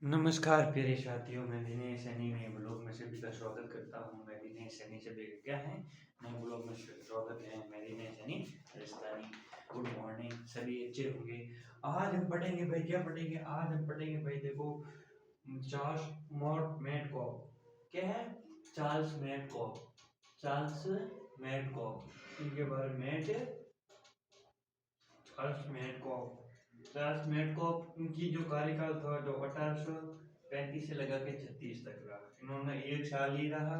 नमस्कार प्यारे साथियों, मैं दिनेश सैनी नए ब्लॉग में सभी का स्वागत करता हूँ। मैं दिनेश सैनी से क्या है नए ब्लॉग में स्वागत है। मैं दिनेश सैनी राजस्थानी। गुड मॉर्निंग, सभी अच्छे होंगे। आज हम पढ़ेंगे भाई, क्या पढ़ेंगे आज हम पढ़ेंगे भाई, देखो चार्ल्स मैडकॉफ। क्या है? चार्ल्स मैडकॉफ। चार्ल्स मैडकॉफ, इनके बारे में चार्ल्स मैडकॉफ। चार्ल्स मैडकॉफ, इनकी जो कार्यकाल था जो 1835 से लगा के 36 तक रहा। इन्होंने एक साल ही रहा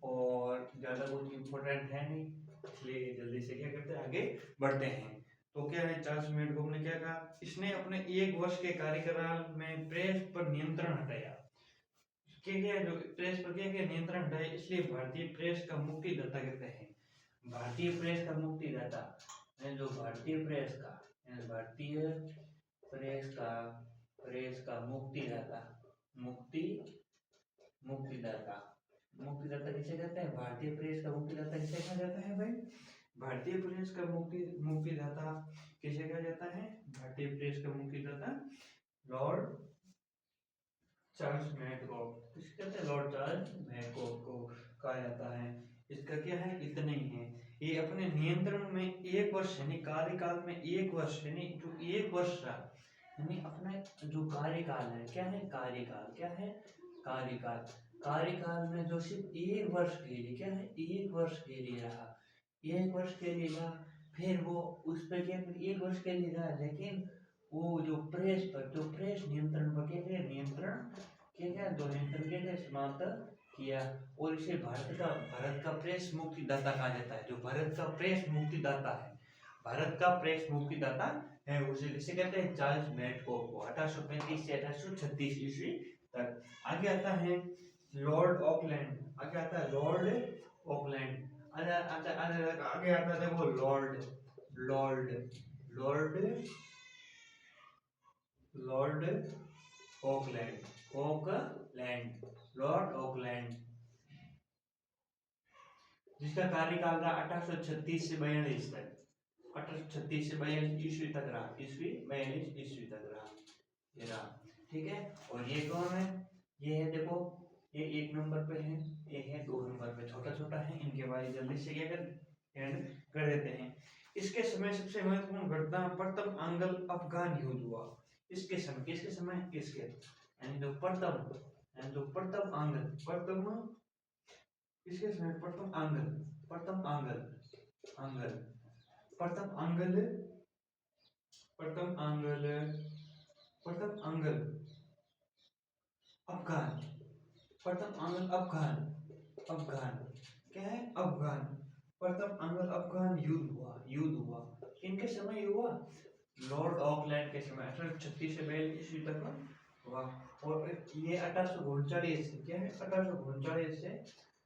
और ज़्यादा कुछ इम्पोर्टेंट है नहीं, इसलिए जल्दी से क्या करते हैं, आगे बढ़ते हैं। तो क्या है, चार्ल्स मैडकॉफ ने क्या कहा, इसने अपने एक वर्ष के कार्यकाल में प्रेस पर नियंत्रण हटाया। क्या क्या जो प्रेस पर क्या क्या नियंत्रण हटाया, इसलिए भारतीय प्रेस का मुक्तिदाता कहते हैं। भारतीय प्रेस का मुक्तिदाता है जो भारतीय प्रेस का भारतीय प्रेस का मुक्तिदाता। मुक्ति मुक्तिदाता मुक्तिदाता किसे कहते हैं? भारतीय प्रेस का मुक्तिदाता किसे कहा जाता है भाई? भारतीय प्रेस का मुक्तिदाता किसे कहा जाता है? भारतीय प्रेस का मुक्तिदाता लॉर्ड चार्ल्स मैडकॉफ। किसे कहते हैं? लॉर्ड चार्ल्स मैडकॉफ को कहा जाता है। इसका क्या है, इतना ही है। ये अपने नियंत्रण में एक वर्ष यानी कार्यकाल में एक वर्ष यानी जो एक वर्ष रहा, यानी अपना जो कार्यकाल है, क्या है कार्यकाल, क्या है कार्यकाल। कार्यकाल में जो सिर्फ एक वर्ष के लिए, क्या है एक वर्ष के लिए रहा, एक वर्ष के लिए रहा। फिर वो उस पर क्या, एक वर्ष के लिए रहा, लेकिन वो जो प्रेस पर, जो प्रेस नियंत्रण पर क्या क्या नियंत्रण, क्या क्या जो नियंत्रण क्या क्या समाप्त किया। और इसे भारत का प्रेस मुक्तिदाता कहा जाता है। जो भारत का प्रेस मुक्तिदाता है, भारत का प्रेस मुक्तिदाता है, उसे किसे कहते हैं? चार्ल्स मैडकॉफ को। 1835 से 1836 ईस्वी तक। आगे आता है लॉर्ड ऑकलैंड। आगे आता है लॉर्ड ऑकलैंड। आगे आता है देखो Lord Lord Lord Lord Auckland Lord Auckland, जिसका कार्यकाल रहा 1836 से 42 तक। 1836 से 42 ईस्वी तक रहा, ईस्वी 42 ईस्वी तक रहा, ये रहा। ठीक है। और ये कौन है? ये है देखो, ये एक नंबर पे है, ये है दो नंबर पे, छोटा छोटा है। इनके बारे में जल्दी से क्या कर देते हैं। इसके समय सबसे महत्वपूर्ण घटना प्रथम आंग्ल अफगान युद्ध हुआ। इसके समय, किसके समय? इसके यानी जो प्रथम इसके समय आंग्ल प्रथम आंग्ल प्रथम आंग्ल प्रथम आंग्ल अफगान प्रथम आंग्ल अफगान क्या है? अफगान प्रथम आंग्ल अफगान युद्ध हुआ। किनके समय हुआ? लॉर्ड ऑकलैंड के समय 1836 से 42 ईस्वी तक हुआ। और ये 1839 से क्या है? 1839 से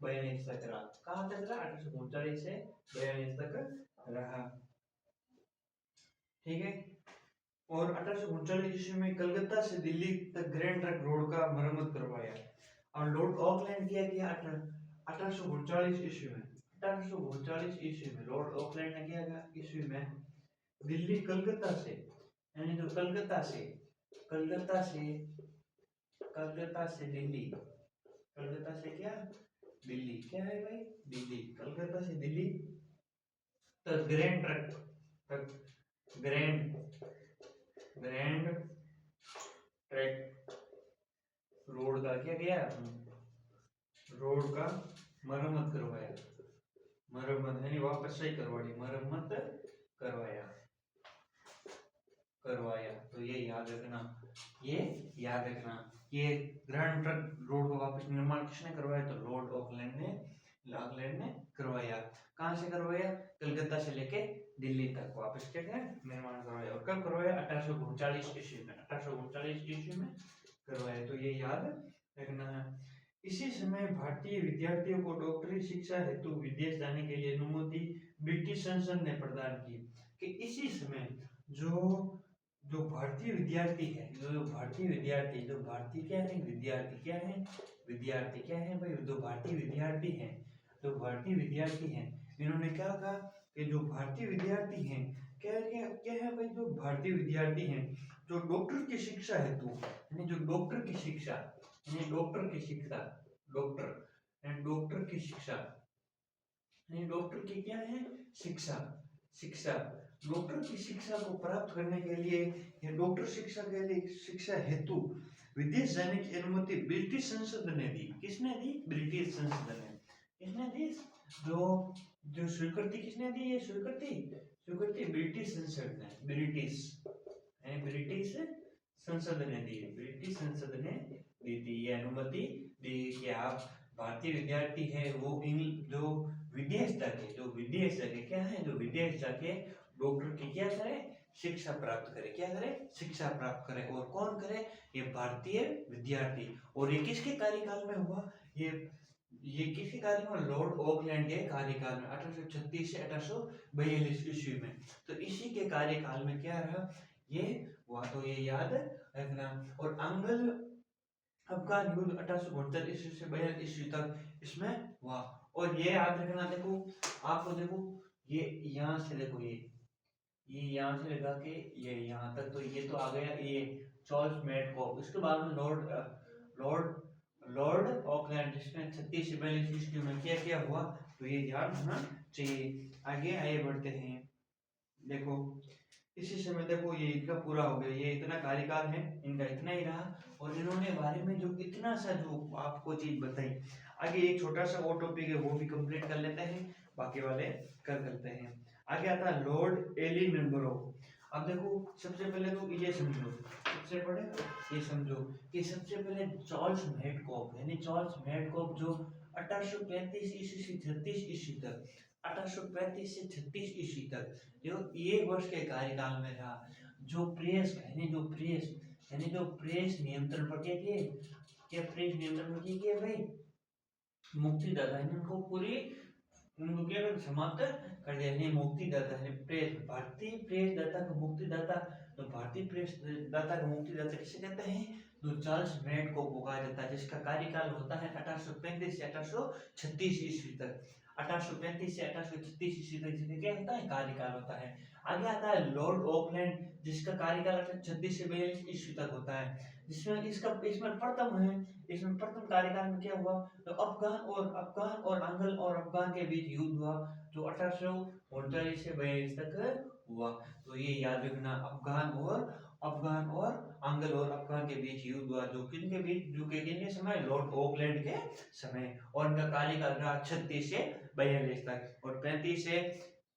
42 तक रहा। कहाँ तक रहा? 1839 से 42 तक रहा। ठीक है। और 1839 ईस्वी में कलकत्ता से दिल्ली तक ग्रैंड ट्रंक रोड का मरम्मत करवाया। और लॉर्ड ऑकलैंड क्या किया? 1839 ईस्वी में, 1839 ईस्वी में लॉर्ड ऑकलैंड ने क्या किया? ईस्वी में दिल्ली कलकत्ता से, यानी जो कलकत्ता से कलकत्ता से दिल्ली, कलकत्ता से क्या? दिल्ली। क्या है भाई? दिल्ली। कलकत्ता से दिल्ली तक ग्रैंड ट्रक तक ग्रैंड ग्रैंड ट्रैक रोड का क्या किया? रोड का मरम्मत करवाया। मरम्मत यानी वापस सही करवाई, मरम्मत करवाया करवाया। तो ये याद रखना, ये याद रखना। ये ग्रैंड ट्रंक रोड का वापस निर्माण किसने करवाया? तो लॉर्ड ऑकलैंड ने करवाया। कहाँ से करवाया? कलकत्ता से लेके दिल्ली तक वापस क्या है? निर्माण करवाया। और कब करवाया? 1839 ईस्वी में, 1839 ईस्वी में करवाया। तो ये याद रखना है। इसी समय भारतीय विद्यार्थियों को डॉक्टरी शिक्षा हेतु विदेश जाने के लिए अनुमति ब्रिटिश संसद ने प्रदान की। कि इसी समय जो जो भारतीय विद्यार्थी है, जो भारतीय क्या है? विद्यार्थी क्या है भाई? जो भारतीय विद्यार्थी हैं, इन्होंने क्या कहा कि जो भारतीय विद्यार्थी हैं, क्या क्या क्या है भाई? जो भारतीय विद्यार्थी हैं जो डॉक्टर की शिक्षा हेतु यानी जो डॉक्टर की शिक्षा यानी डॉक्टर की शिक्षा डॉक्टर एंड डॉक्टर की शिक्षा यानी डॉक्टर की क्या है शिक्षा शिक्षा डॉक्टर की शिक्षा को प्राप्त करने के लिए या डॉक्टर शिक्षा के लिए शिक्षा हेतु विदेश जाने की अनुमति ब्रिटिश संसद ने दी। किसने दी? ब्रिटिश संसद ने। किसने दी? जो जो स्वीकृति किसने दी? ये स्वीकृति स्वीकृति ब्रिटिश संसद ने ब्रिटिश संसद ने दी। ब्रिटिश संसद ने दी थी ये अनुमति दी कि आप भारतीय विद्यार्थी है वो जो विदेश जाके क्या है जो विदेश जाके डॉक्टर की क्या करे शिक्षा प्राप्त करे। क्या करे? शिक्षा प्राप्त करे। और कौन करे? ये भारतीय विद्यार्थी। और ये किसके कार्यकाल में हुआ? ये किसके कार्यकाल में? लॉर्ड ऑकलैंड के कार्यकाल में 1836 से 1842 ईस्वी में। तो इसी के कार्यकाल में क्या रहा ये हुआ, तो ये याद रखना। और अंगल अफगान युद्ध 1872 ईस्वी से 42 ईस्वी तक इसमें हुआ। और ये याद रखना, देखो आपको देखो ये यहाँ से देखो ये यहाँ से लगा के ये यहाँ तक, तो ये तो आ गया ये चार्ल्स मेडकॉफ। उसके बाद में लॉर्ड ऑकलैंड जिसने 36 से 42 ईस्वी में क्या क्या हुआ, तो ये ध्यान रखना चाहिए। आगे बढ़ते हैं। देखो इसी समय देखो ये इनका पूरा हो गया, ये इतना कार्यकाल है इनका इतना ही रहा। और इन्होंने बारे में जो इतना सा जो आपको चीज बताई, आगे एक छोटा सा और टॉपिक है वो भी कंप्लीट कर लेते हैं, बाकी वाले कर करते हैं। आगे आता है लॉर्ड एलिनबरो। अब देखो सबसे पहले तो ये समझो, सबसे पहले ये समझो कि सबसे पहले चार्ल्स मेडकॉफ यानी चार्ल्स मेडकॉफ जो 1835 ईस्वी से 36 ईस्वी तक 1835 से 36 ईस्वी तक जो एक वर्ष के कार्यकाल में रहा, जो प्रेस नियंत्रण पर क्या प्रेस नियंत्रण पर किए भाई मुक्तिदाता इनको पूरी उनको क्या कर समाप्त कर दिया। यानी मुक्तिदाता है प्रेस, भारतीय प्रेस दाता का मुक्तिदाता। तो भारतीय प्रेस दाता का मुक्तिदाता किसे कहते हैं? जो चार्ल्स मेडकॉफ को कहा जाता है, जिसका कार्यकाल होता है 1835 से 1836 ईस्वी तक। 1835 से 1836 ईस्वी तक जिसका क्या होता है कार्यकाल होता है। आगे आता है लॉर्ड ऑकलैंड जिसका कार्यकाल 1836 से 42 ईस्वी तक होता है, जिसमें इसमें प्रथम कार्यकाल में क्या हुआ, तो अफगान और अंगल और अफगान के बीच युद्ध हुआ जो 1839 से 42 तक हुआ। तो ये याद रखना, अफगान और अंगल और अफगान के बीच युद्ध हुआ जो किनके बीच, जो के किनके समय, लॉर्ड ऑकलैंड के समय। और इनका कार्यकाल रहा 36 से 42 तक। और 35 से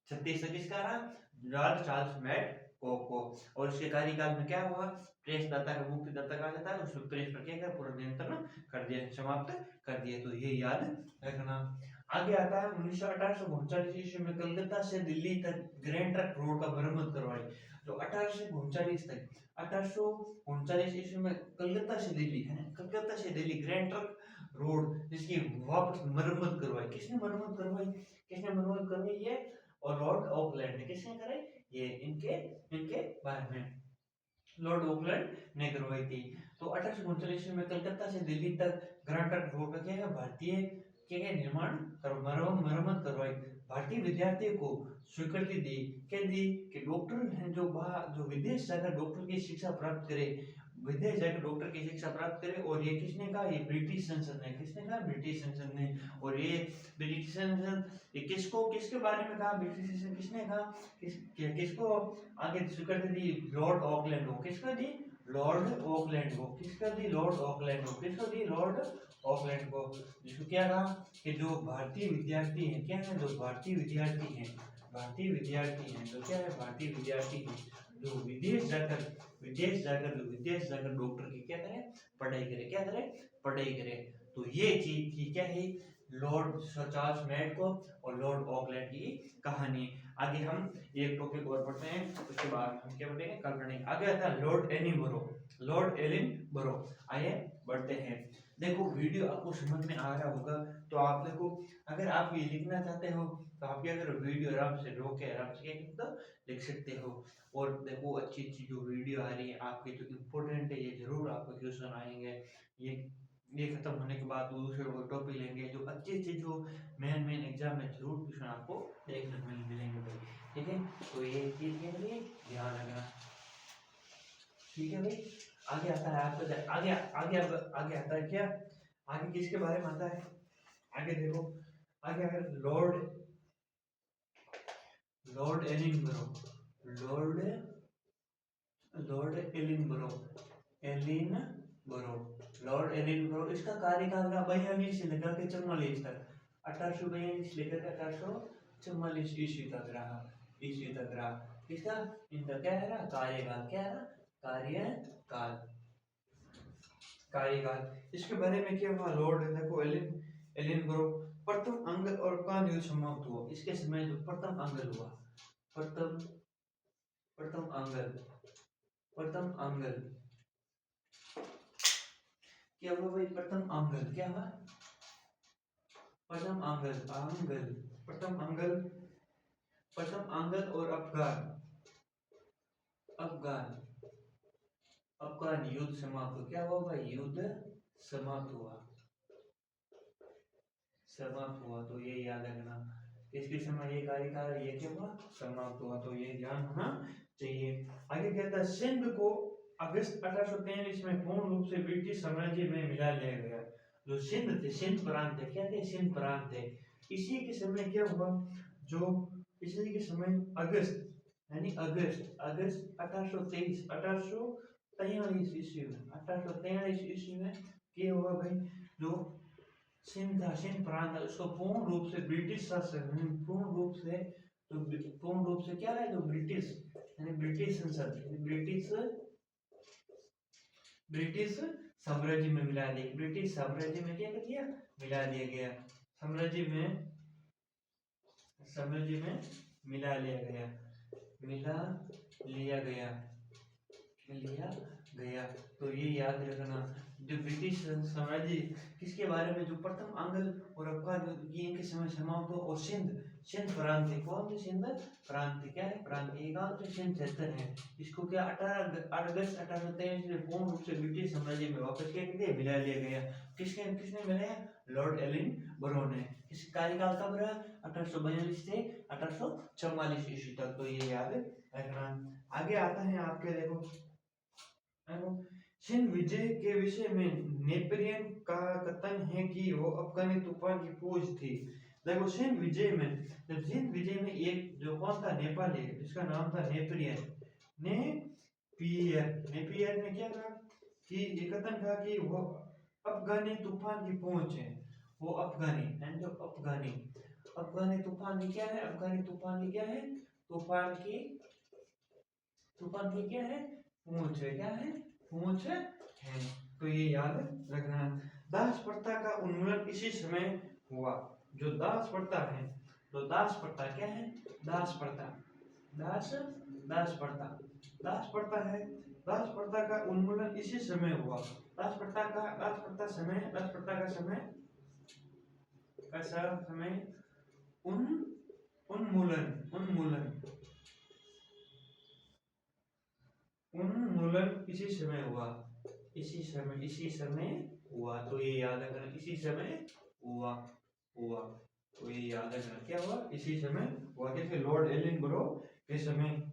36 तक किसका रहा? लॉर्ड चार्ल्स मेडकॉफ को। और उसके कार्यकाल में क्या हुआ, प्रेस दाता का मुक्तिदाता कहा जाता है, उसमें प्रेस पर क्या पूरा नियंत्रण कर दिया, समाप्त कर दिया। तो ये याद रखना। आगे आता है 1839 ईस्वी में कलकत्ता से दिल्ली तक ग्रैंड ट्रंक रोड का मरम्मत करवाई। तो 1839 ईस्वी में कलकत्ता से दिल्ली ग्रैंड ट्रंक रोड जिसकी वापस मरम्मत करवाई। किसने मरम्मत करवाई? ये और लॉर्ड ऑकलैंड ने। किसने कराई? ये इनके बारे में लॉर्ड ऑकलैंड ने करवाई थी। तो 1839 में कलकत्ता से दिल्ली तक ग्रैंड ट्रंक रोड का क्या है भारतीय क्या निर्माण मरम्मत करवाई। भारतीय विद्यार्थियों को स्वीकृति दी, क्या दी कि डॉक्टर हैं जो विदेश जाकर डॉक्टर की शिक्षा प्राप्त करे, और ये किसने कहा? ये ब्रिटिश संसद ने। किसने कहा? ब्रिटिश संसद ने। और ये ब्रिटिश संसद ये किसके बारे में कहा? ब्रिटिश संसद किसने कहा? किसको आगे स्वीकृति दी? लॉर्ड ऑकलैंड को। किसको दी? लॉर्ड ऑकलैंड को। किसको दी? लॉर्ड ऑकलैंड को। किसको दी? लॉर्ड ऑकलैंड को। जिसको क्या कहा कि जो भारतीय विद्यार्थी हैं, क्या है? जो भारतीय विद्यार्थी हैं तो क्या है? भारतीय विद्यार्थी हैं जो विदेश जाकर डॉक्टर की क्या करें? पढ़ाई करें। तो ये चीज थी क्या है? लॉर्ड चार्ल्स मेडकॉफ और लॉर्ड ऑकलैंड की कहानी। आगे हम एक टॉपिक और पढ़ते हैं, उसके बाद हम क्या पढ़ेंगे? कल पढ़ेंगे। आगे आता है लॉर्ड एलिनबरो। आइए बढ़ते हैं। देखो वीडियो आपको समझ में आ रहा होगा, तो आप देखो अगर आप ये लिखना चाहते हो तो आप क्या करो, वीडियो आराम से रोक के आराम से क्या लिख सकते हो। और देखो अच्छी जो वीडियो आ रही है आपके जो इम्पोर्टेंट है, ये जरूर आपको क्वेश्चन आएंगे। ये खत्म होने के बाद दूसरे टॉपिक लेंगे जो अच्छे जो मेन एग्जाम में जरूर क्वेश्चन आपको देखने को मिलेंगे भाई। ठीक है, तो ये चीज के लिए ध्यान रखना। ठीक है भाई। आगे आता है आपको आगे आगे आगे आता है क्या, आगे किसके बारे में आता है, आगे देखो, आगे अगर lord lord Ellenborough, lord lord Ellenborough, Ellenborough, lord Ellenborough, इसका कार्यकाल रहा 42 से लेकर के 44 तक, 1842 से लेकर के 1844 ईस्वी तक रहा, ईस्वी तक रहा। इसका इनका क्या है रहा कार्यकाल, क्या है कार्यकाल, कार्यकाल। इसके बारे में क्या हुआ, लॉर्ड देखो एलिनबरो, प्रथम अंगल और कान युद्ध समाप्त हुआ, इसके समय जो प्रथम अंगल हुआ, प्रथम प्रथम अंगल, प्रथम अंगल क्या हुआ भाई, प्रथम अंगल क्या हुआ, प्रथम अंगल, अंगल, प्रथम अंगल, प्रथम अंगल और अफगान, अफगान, अफगान युद्ध समाप्त हुआ, क्या हुआ भाई, युद्ध समाप्त हुआ, समाप्त हुआ। तो ये याद रखना, इसके समय ये कार्यकाल ये क्या हुआ, समाप्त हुआ, तो ये ध्यान होना चाहिए। आगे कहता है सिंध को अगस्त 1843 में पूर्ण रूप से ब्रिटिश साम्राज्य में मिला लिया गया। जो सिंध थे, सिंध प्रांत थे, क्या थे, सिंध प्रांत थे। इसी के समय क्या हुआ, जो इसी के समय अगस्त यानी अगस्त अगस्त 1843 1843 ईस्वी में, 1843 ईस्वी में क्या हुआ भाई, जो सिंध था, सिंध प्रांत था, उसको पूर्ण रूप से ब्रिटिश शासन, पूर्ण रूप से, तो पूर्ण रूप से क्या है, जो ब्रिटिश यानी ब्रिटिश संसद, ब्रिटिश ब्रिटिश साम्राज्य में मिला दिया, ब्रिटिश साम्राज्य में क्या कर दिया, मिला दिया गया, साम्राज्य में, साम्राज्य में मिला लिया गया, मिला लिया गया, लिया गया। तो ये याद रखना, जो ब्रिटिश साम्राज्य किसके बारे में, जो प्रथम अंगल और अफगान ये इनके समय समाप्त हो, और सिंध, सिंध प्रांत है, कौन थे, सिंध प्रांत, क्या है, प्रांत, एक तो सिंध क्षेत्र है, इसको क्या 18 अगस्त 1843 में पूर्ण रूप से ब्रिटिश साम्राज्य में वापस क्या कर दिया, मिला लिया गया। किसने किसने मिलाया, लॉर्ड एलिनबरो ने। इस कार्यकाल कब रहा, 1842 से 1844 ईस्वी तक, तो ये याद रखना। आगे आता है आपके देखो, सिंध विजय के विषय में नेपोलियन का कथन है कि वो अफगानी तूफान की फौज थी। देखो सिंध विजय में, जब सिंध विजय में एक जो कौन था, नेपाली, जिसका नाम था नेपोलियन, नेपियर ने क्या कहा कि ये कथन कहा कि वो अफगानी तूफान की पहुंच है, वो अफगानी एंड जो अफगानी, अफगानी तूफान की क्या है, अफगानी तूफान की क्या है, तूफान की क्या है, पूंछ है, क्या है, पूंछ है। तो ये याद रखना। दास प्रथा का उन्मूलन इसी समय हुआ। जो दास प्रथा है, तो दास प्रथा क्या है, दास प्रथा, दास दास प्रथा, दास प्रथा है, दास प्रथा का उन्मूलन इसी समय हुआ। दास प्रथा का समय, दास प्रथा का समय उन्मूलन, उन्मूलन, उन्मूलन इसी समय हुआ, इसी समय हुआ। तो ये याद रखना, इसी समय हुआ, हुआ। तो ये याद रखना, क्या हुआ, इसी समय हुआ। कैसे, लॉर्ड एलिनबरो के समय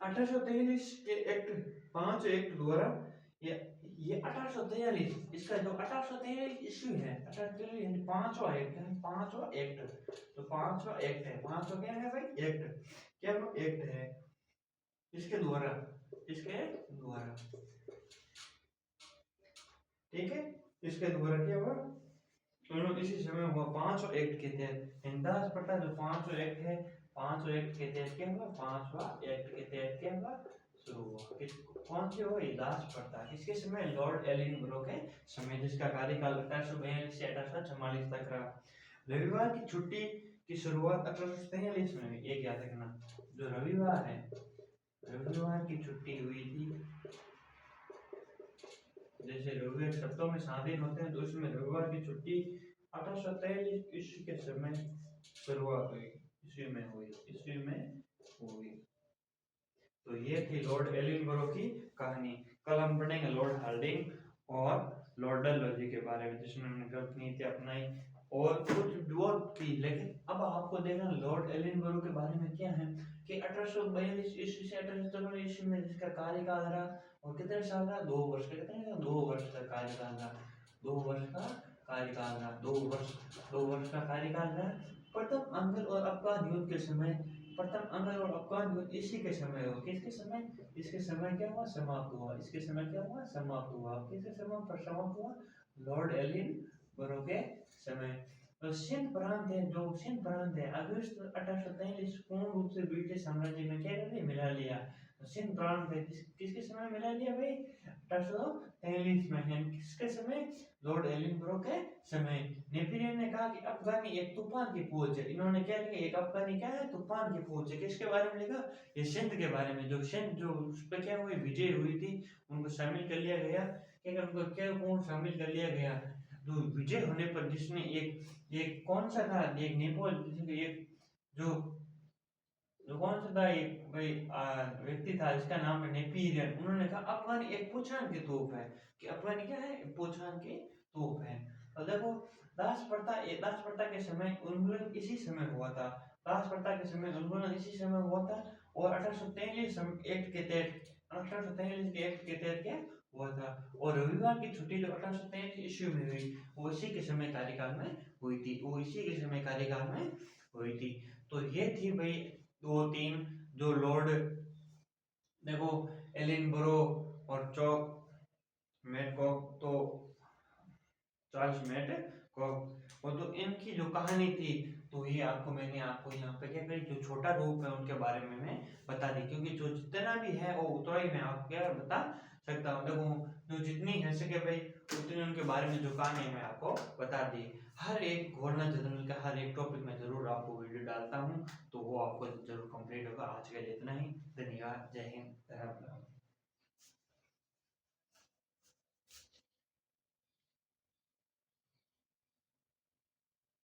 1843 के एक्ट 5 एक्ट द्वारा ये 1843, इसका जो 1843 इश्यू है, 1843 यानी पांचवा एक्ट है, पांचवा एक्ट, तो पांचवा एक्ट है, पांचवा क्या है भाई, एक्ट, क्या एक्ट है, इसके द्वारा, इसके द्वारा, ठीक है, इसके द्वारा क्या हुआ, दोनों इसी समय हुआ, पांचवा एक्ट के तहत हिंदास प्रथा, जो पांचवा एक्ट है, पांचवा एक्ट के तहत क्या हुआ, पांचवा एक्ट के तहत क्या हुआ, शुरू हुआ। कौन से हुआ, दास प्रथा, किसके समय, लॉर्ड एलिनबरो के समय, जिसका कार्यकाल 1842 से 1844 तक रहा। रविवार की छुट्टी की शुरुआत 1843 में, एक याद रखना, जो रविवार है, रविवार की छुट्टी हुई थी, जैसे रविवार सप्ताह में 7 दिन होते हैं, तो उसमें रविवार की छुट्टी 1843 ईस्वी के समय शुरुआत हुई, ईस्वी में हुई, ईस्वी में हुई। तो ये थी लॉर्ड एलिनबरो की कहानी। कल हम पढ़ेंगे लॉर्ड हार्डिंग और लॉर्ड डलहौजी के बारे में, जिसने गलत नीति अपनाई और कुछ और भी। लेकिन अब आपको देखना लॉर्ड एलिनबरो के बारे में क्या है कि 1842 ईस्वी से 1844 ईस्वी में जिसका कार्यकाल रहा, और कितने साल रहा, 2 वर्ष का, कितने 2 वर्ष का कार्यकाल रहा, 2 वर्ष का कार्यकाल रहा, 2 वर्ष का कार्यकाल रहा। प्रथम अंग्ल और अफगान युद्ध के समय, प्रथम अंग्ल और अफगान युद्ध इसी के समय हो, किसके समय, इसके समय क्या हुआ, समाप्त हुआ, इसके समय क्या हुआ, समाप्त हुआ, किसके समय समाप्त हुआ, लॉर्ड एलिनबरो के समय। तो सिंध प्रांत है, जो सिंध प्रांत है, अगस्त 1843 पूर्ण रूप से ब्रिटिश साम्राज्य में क्या कर लिया, मिला लिया। तो सिंध प्रांत है किसके समय मिला लिया भाई, 1843 में है, किसके समय, लॉर्ड एलिनबरो के समय। नेपोलियन ने कहा कि अफगानी एक तूफान की फौज है, इन्होंने क्या लिखा, एक अफगानी क्या है, तूफान की फौज है, किसके बारे में लिखा, ये सिंध के बारे में, जो सिंध जो उस पर क्या हुई, विजय हुई थी, उनको शामिल कर लिया गया, क्या उनको क्या कौन शामिल कर लिया गया, जो विजय होने पर जिसने एक कौन सा था, एक नेपोल एक जो जो कौन सा था एक भाई व्यक्ति था जिसका नाम है नेपियन, उन्होंने कहा अफगानी एक पोछान की तोप है, कि अफगानी क्या है, पोछान की तोप है। और देखो दास प्रथा के समय उन्मूलन इसी समय हुआ था, दास प्रथा के समय उन्मूलन इसी समय हुआ था, और 1843 एक्ट के तहत, 1843 के एक्ट के तहत क्या हुआ था। और रविवार की छुट्टी जो 1843 ईस्वी में हुई, वो इसी के समय कार्यकाल में हुई थी, वो इसी के समय कार्यकाल में हुई थी। तो ये थी भाई 2-3 जो लॉर्ड, देखो एलिनबरो और चॉक मैडकॉक, तो चार्ल्स मैडकॉक, और तो इनकी जो कहानी थी, तो ये मैंने आपको यहाँ पे क्या करी, जो छोटा रूप है उनके बारे में मैं बता दी, क्योंकि जो जितना भी है वो उतना ही मैं आपको क्या बता सकता हूँ। देखो जो जितनी है सके भाई उतनी उनके बारे में जो कहानी मैं आपको बता दी। हर एक गवर्नर जनरल का हर एक टॉपिक में जरूर आपको वीडियो डालता हूँ, तो वो आपको जरूर कंप्लीट होगा। आज के लिए इतना ही, धन्यवाद, जय हिंद, जय भारत।